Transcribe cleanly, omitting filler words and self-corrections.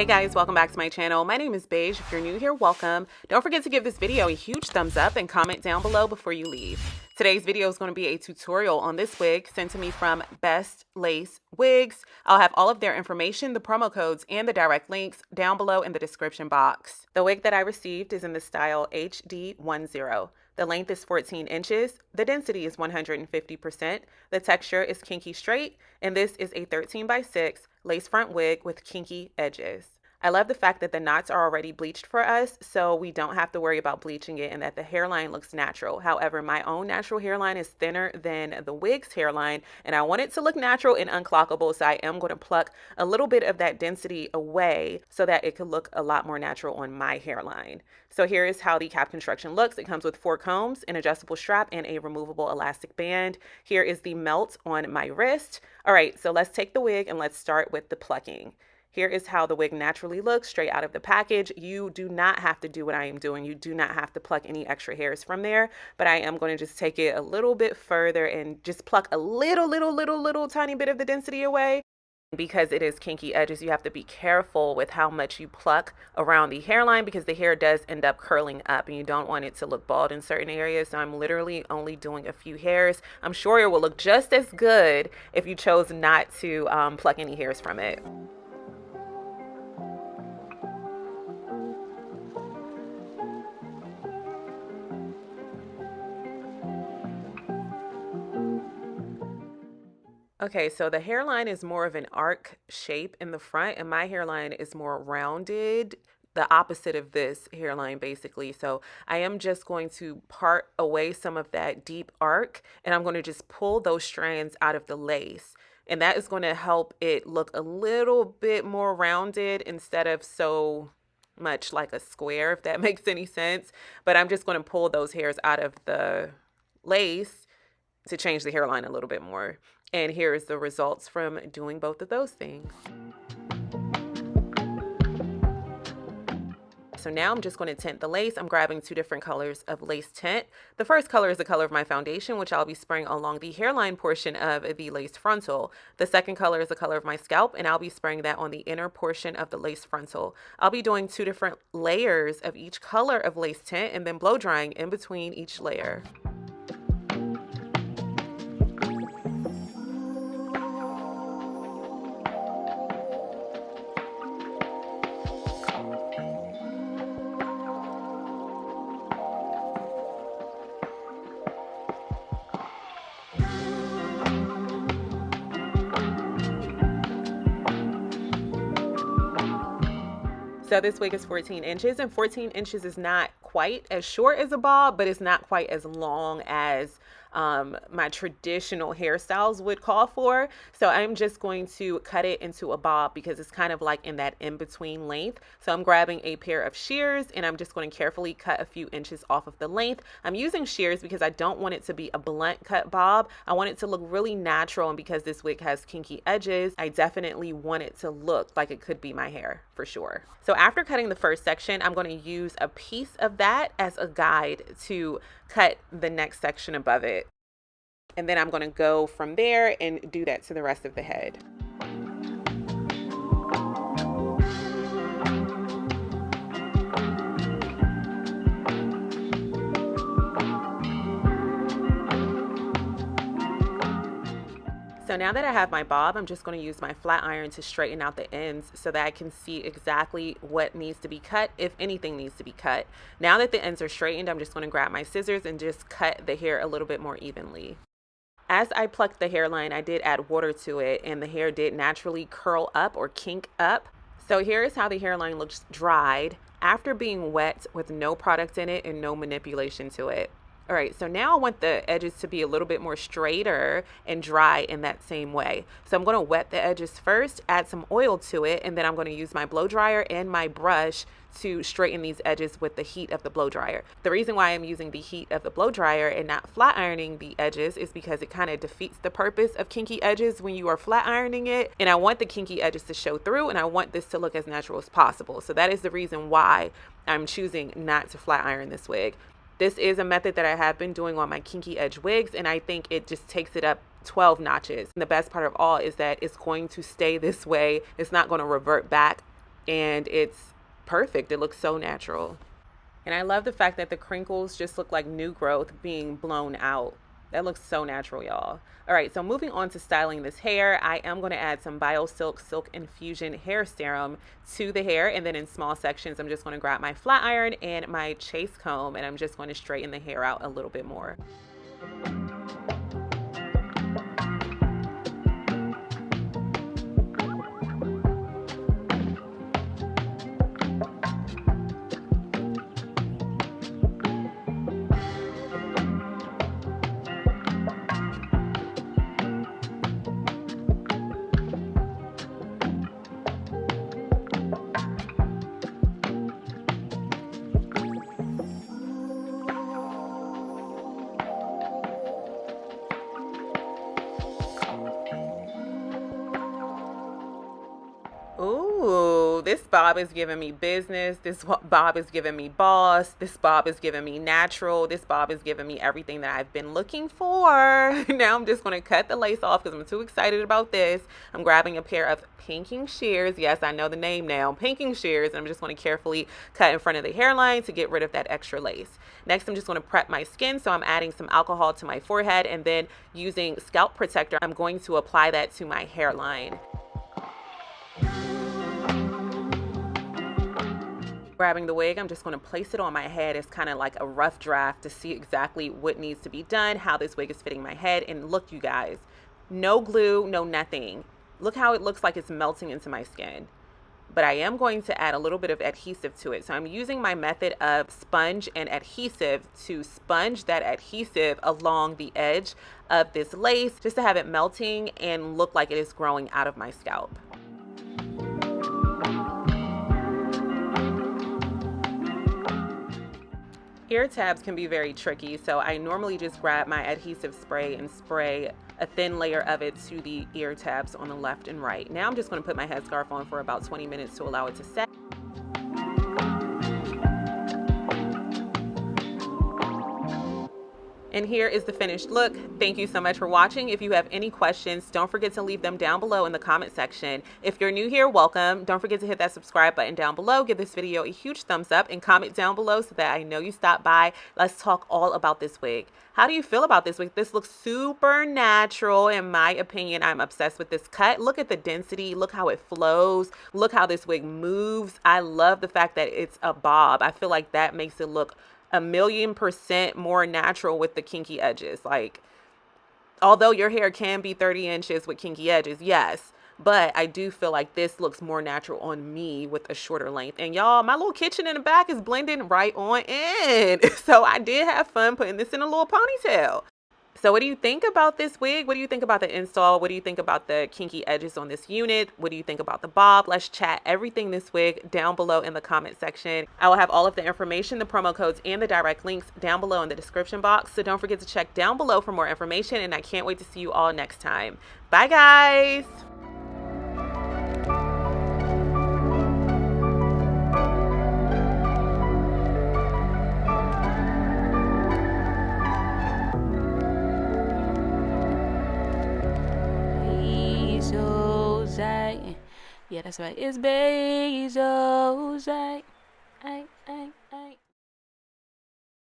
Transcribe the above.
Hey guys, welcome back to my channel. My name is Beige. If you're new here, welcome. Don't forget to give this video a huge thumbs up and comment down below before you leave. Today's video is going to be a tutorial on this wig sent to me from Best Lace Wigs. I'll have all of their information, the promo codes, and the direct links down below in the description box. The wig that I received is in the style HD10. The length is 14 inches, the density is 150%, the texture is kinky straight, and this is a 13x6 lace front wig with kinky edges. I love the fact that the knots are already bleached for us, so we don't have to worry about bleaching it and that the hairline looks natural. However, my own natural hairline is thinner than the wig's hairline, and I want it to look natural and unclockable, so I am going to pluck a little bit of that density away so that it could look a lot more natural on my hairline. So here is how the cap construction looks. It comes with 4 combs, an adjustable strap, and a removable elastic band. Here is the melt on my wrist. All right, so let's take the wig and let's start with the plucking. Here is how the wig naturally looks straight out of the package. You do not have to do what I am doing. You do not have to pluck any extra hairs from there, but I am going to just take it a little bit further and just pluck a little tiny bit of the density away. Because it is kinky edges, you have to be careful with how much you pluck around the hairline because the hair does end up curling up and you don't want it to look bald in certain areas. So I'm literally only doing a few hairs. I'm sure it will look just as good if you chose not to pluck any hairs from it. Okay, so the hairline is more of an arc shape in the front and my hairline is more rounded, the opposite of this hairline basically. So I am just going to part away some of that deep arc and I'm going to just pull those strands out of the lace. And that is going to help it look a little bit more rounded instead of so much like a square, if that makes any sense. But I'm just going to pull those hairs out of the lace to change the hairline a little bit more. And here is the results from doing both of those things. So now I'm just going to tint the lace. I'm grabbing 2 different colors of lace tint. The first color is the color of my foundation, which I'll be spraying along the hairline portion of the lace frontal. The second color is the color of my scalp, and I'll be spraying that on the inner portion of the lace frontal. I'll be doing 2 different layers of each color of lace tint and then blow drying in between each layer. So this wig is 14 inches and 14 inches is not quite as short as a bob, but it's not quite as long as my traditional hairstyles would call for. So I'm just going to cut it into a bob because it's kind of like in that in-between length. So I'm grabbing a pair of shears and I'm just going to carefully cut a few inches off of the length. I'm using shears because I don't want it to be a blunt cut bob. I want it to look really natural, and because this wig has kinky edges, I definitely want it to look like it could be my hair for sure. So after cutting the first section, I'm going to use a piece of that as a guide to cut the next section above it. And then I'm going to go from there and do that to the rest of the head. So now that I have my bob, I'm just going to use my flat iron to straighten out the ends so that I can see exactly what needs to be cut, if anything needs to be cut. Now that the ends are straightened, I'm just going to grab my scissors and just cut the hair a little bit more evenly. As I plucked the hairline, I did add water to it and the hair did naturally curl up or kink up. So here is how the hairline looks dried after being wet with no product in it and no manipulation to it. All right, so now I want the edges to be a little bit more straighter and dry in that same way. So I'm going to wet the edges first, add some oil to it, and then I'm going to use my blow dryer and my brush to straighten these edges with the heat of the blow dryer. The reason why I'm using the heat of the blow dryer and not flat ironing the edges is because it kind of defeats the purpose of kinky edges when you are flat ironing it. And I want the kinky edges to show through, and I want this to look as natural as possible. So that is the reason why I'm choosing not to flat iron this wig. This is a method that I have been doing on my kinky edge wigs, and I think it just takes it up 12 notches. And the best part of all is that it's going to stay this way. It's not going to revert back and it's perfect. It looks so natural. And I love the fact that the crinkles just look like new growth being blown out. That looks so natural, y'all. All right, so moving on to styling this hair, I am going to add some BioSilk Silk Infusion Hair Serum to the hair. And then in small sections, I'm just going to grab my flat iron and my chase comb, and I'm just going to straighten the hair out a little bit more. Ooh, this bob is giving me business. This bob is giving me boss. This bob is giving me natural. This bob is giving me everything that I've been looking for. Now I'm just going to cut the lace off because I'm too excited about this. I'm grabbing a pair of pinking shears. Yes, I know the name now. Pinking shears. And I'm just going to carefully cut in front of the hairline to get rid of that extra lace. Next, I'm just going to prep my skin. So I'm adding some alcohol to my forehead, and then using scalp protector, I'm going to apply that to my hairline. Grabbing the wig, I'm just going to place it on my head. It's kind of like a rough draft to see exactly what needs to be done, how this wig is fitting my head. And look, you guys, no glue, no nothing. Look how it looks like it's melting into my skin. But I am going to add a little bit of adhesive to it. So I'm using my method of sponge and adhesive to sponge that adhesive along the edge of this lace, just to have it melting and look like it is growing out of my scalp. Ear tabs can be very tricky, so I normally just grab my adhesive spray and spray a thin layer of it to the ear tabs on the left and right. Now I'm just going to put my headscarf on for about 20 minutes to allow it to set. And here is the finished look. Thank you so much for watching. If you have any questions, don't forget to leave them down below in the comment section. If you're new here, welcome. Don't forget to hit that subscribe button down below. Give this video a huge thumbs up and comment down below so that I know you stopped by. Let's talk all about this wig. How do you feel about this wig? This looks super natural in my opinion. I'm obsessed with this cut. Look at the density. Look how it flows. Look how this wig moves. I love the fact that it's a bob. I feel like that makes it look 1,000,000% more natural with the kinky edges. Like, although your hair can be 30 inches with kinky edges, yes, but I do feel like this looks more natural on me with a shorter length. And y'all, my little kitchen in the back is blending right on in. So I did have fun putting this in a little ponytail. So what do you think about this wig? What do you think about the install? What do you think about the kinky edges on this unit? What do you think about the bob? Let's chat everything this wig down below in the comment section. I will have all of the information, the promo codes, and the direct links down below in the description box. So don't forget to check down below for more information, and I can't wait to see you all next time. Bye, guys. Ojai. Yeah, that's right. It's Beige, Ojai.